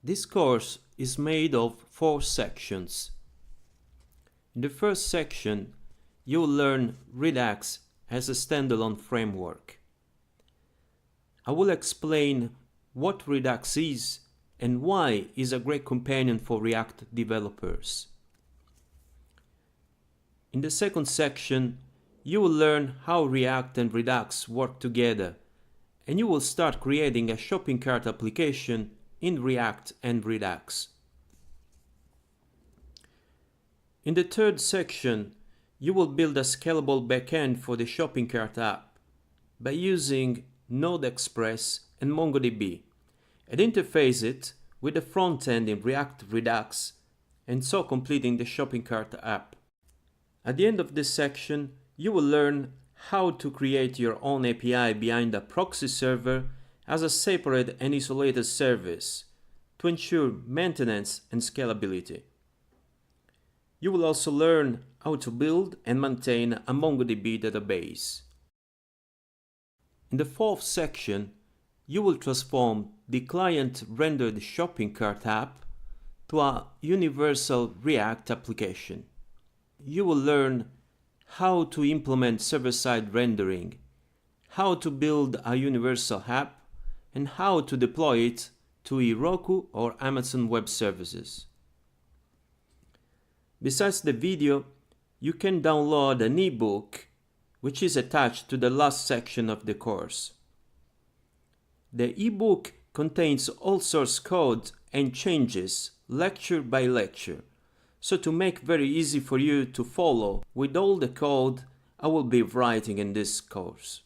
This course is made of 4 sections. In the first section, you will learn Redux as a standalone framework. I will explain what Redux is and why it is a great companion for React developers. In the second section, you will learn how React and Redux work together, and you will start creating a shopping cart application in React and Redux. In the third section, you will build a scalable backend for the shopping cart app by using Node Express and MongoDB, and interface it with the front end in React Redux, and so completing the shopping cart app. At the end of this section, you will learn how to create your own API behind a proxy server as a separate and isolated service to ensure maintenance and scalability. You will also learn how to build and maintain a MongoDB database. In the fourth section, you will transform the client-rendered shopping cart app to a universal React application. You will learn how to implement server-side rendering, how to build a universal app, and how to deploy it to Heroku or Amazon Web Services. Besides the video, you can download an ebook which is attached to the last section of the course. The ebook contains all source code and changes lecture by lecture, so to make very easy for you to follow with all the code I will be writing in this course.